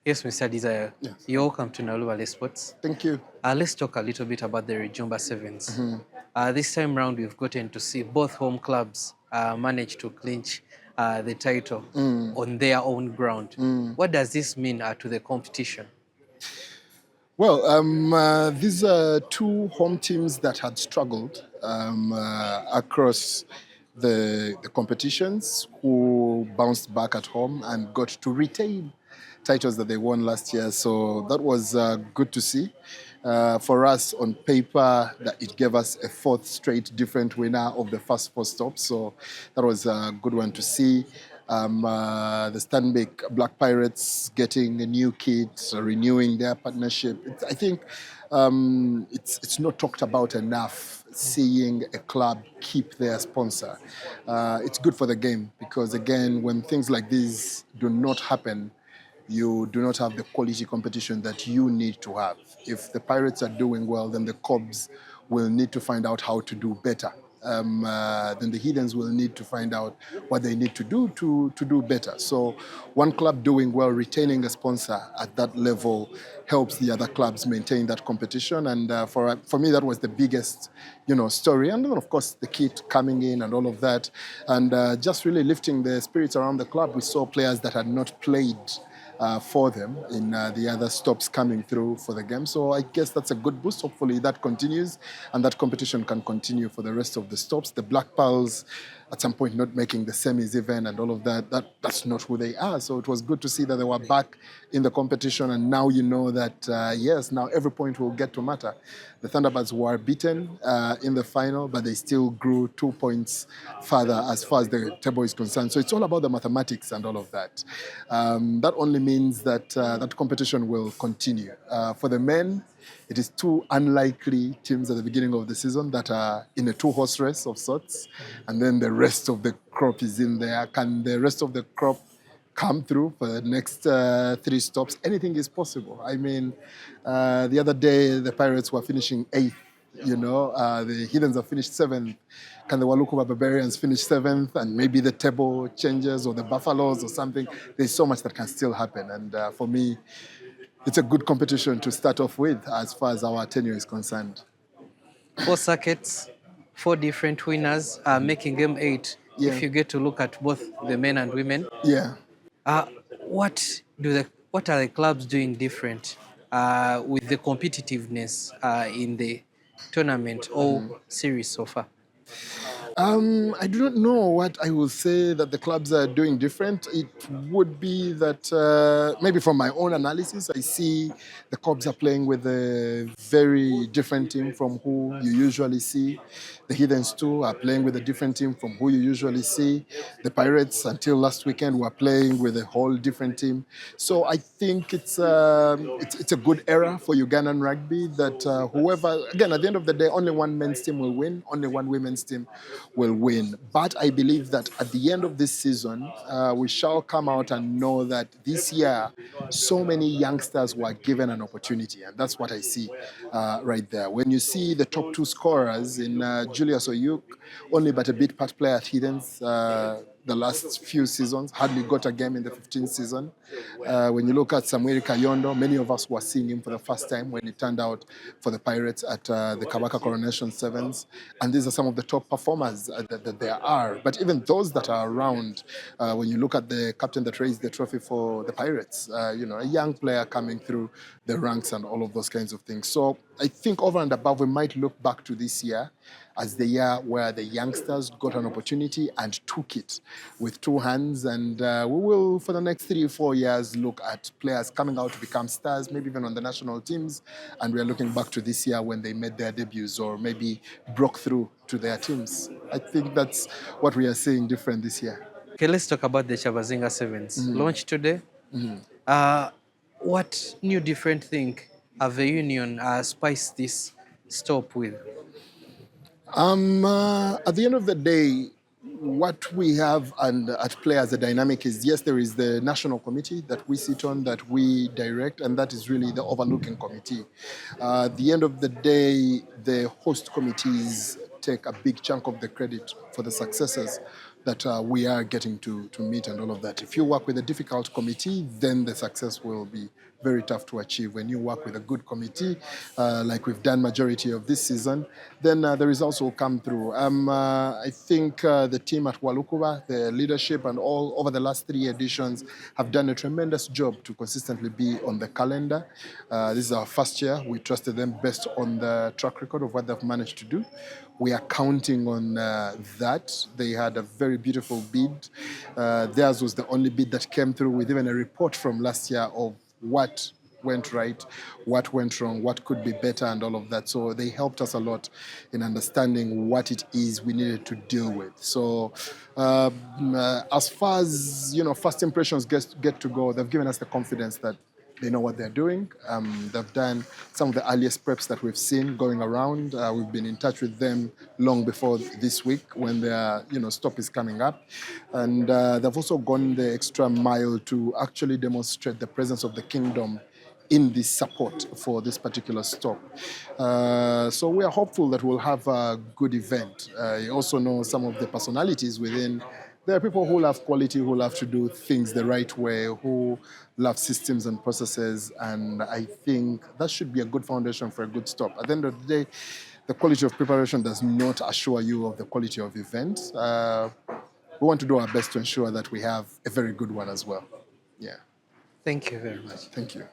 Yes, Mr. Desire. Yes. You're welcome to Naluwale Sports. Thank you. Let's talk a little bit about the Rejumba Sevens. This time round, we've gotten to see both home clubs manage to clinch the title on their own ground. What does this mean to the competition? Well, these are two home teams that had struggled across the competitions, who bounced back at home and got to retain titles that they won last year. So that was good to see. For us, on paper, that it gave us a fourth straight different winner of the first four stops. So that was a good one to see. The Stanbic Black Pirates getting a new kit, renewing their partnership. I think it's not talked about enough, seeing a club keep their sponsor. It's good for the game because, again, when things like these do not happen, you do not have the quality competition that you need to have. If the Pirates are doing well, then the Cobs will need to find out how to do better. Then the Heathens will need to find out what they need to do to do better. So one club doing well, retaining a sponsor at that level helps the other clubs maintain that competition. And for me, that was the biggest, story. And then, of course, the kit coming in and all of that. And just really lifting the spirits around the club. We saw players that had not played for them in the other stops coming through for the game. So I guess that's a good boost. Hopefully that continues and that competition can continue for the rest of the stops. The Black Pearls at some point not making the semis even and all of that's not who they are. So it was good to see that they were back in the competition, and now you know that, yes, now every point will get to matter. The Thunderbirds were beaten in the final, but they still grew 2 points further as far as the table is concerned. So it's all about the mathematics and all of that. That only means that that competition will continue. For the men, it is two unlikely teams at the beginning of the season that are in a two-horse race of sorts, and then the rest of the crop is in there. Can the rest of the crop come through for the next three stops? Anything is possible. I mean, the other day, the Pirates were finishing 8th. The Heathens have finished 7th. Can the Walukuba Barbarians finish 7th? And maybe the table changes, or the Buffaloes or something. There's so much that can still happen. And for me, it's a good competition to start off with as far as our tenure is concerned. 4 circuits, 4 different winners, making game 8. Yeah. If you get to look at both the men and women. Yeah. What are the clubs doing different with the competitiveness in the tournament or series so far? I do not know what I will say that the clubs are doing different. It would be that maybe from my own analysis, I see the Cobs are playing with a very different team from who you usually see. The Heathens too are playing with a different team from who you usually see. The Pirates, until last weekend, were playing with a whole different team. So I think it's a good era for Ugandan rugby that whoever, again, at the end of the day, only one men's team will win, only one women's team will win. But I believe that at the end of this season, we shall come out and know that this year, so many youngsters were given an opportunity. And that's what I see right there. When you see the top 2 scorers in Julius Oyuk, only but a bit part player at Heathens, the last few seasons, hardly got a game in the 15th season. When you look at Samuel Kayondo, many of us were seeing him for the first time when he turned out for the Pirates at the Kabaka Coronation Sevens. And these are some of the top performers that there are. But even those that are around, when you look at the captain that raised the trophy for the Pirates, a young player coming through the ranks and all of those kinds of things. So I think over and above, we might look back to this year as the year where the youngsters got an opportunity and took it with 2 hands. And we will, for the next 3 or 4 years, look at players coming out to become stars, maybe even on the national teams. And we're looking back to this year when they made their debuts or maybe broke through to their teams. I think that's what we are seeing different this year. Okay, let's talk about the Kyabazinga Sevens. Launched today. What new different thing have the union spiced this stop with? At the end of the day, what we have at play as a dynamic is, yes, there is the national committee that we sit on, that we direct, and that is really the overlooking committee. At the end of the day, the host committees take a big chunk of the credit for the successes that we are getting to meet and all of that. If you work with a difficult committee, then the success will be very tough to achieve. When you work with a good committee, like we've done majority of this season, then the results will come through. I think the team at Walukuba, the leadership and all over the last 3 editions have done a tremendous job to consistently be on the calendar. This is our first year. We trusted them based on the track record of what they've managed to do. We are counting on that. They had a very beautiful bid. Theirs was the only bid that came through with even a report from last year of what went right, what went wrong, what could be better, and all of that. So they helped us a lot in understanding what it is we needed to deal with. So as far as first impressions get to go, they've given us the confidence that they know what they're doing. They've done some of the earliest preps that we've seen going around. We've been in touch with them long before this week when their stop is coming up. And they've also gone the extra mile to actually demonstrate the presence of the kingdom in this support for this particular stop. So we are hopeful that we'll have a good event. You also know some of the personalities within. There are people who love quality, who love to do things the right way, who love systems and processes, and I think that should be a good foundation for a good stop. At the end of the day, the quality of preparation does not assure you of the quality of events. We want to do our best to ensure that we have a very good one as well. Yeah. Thank you very much. Thank you.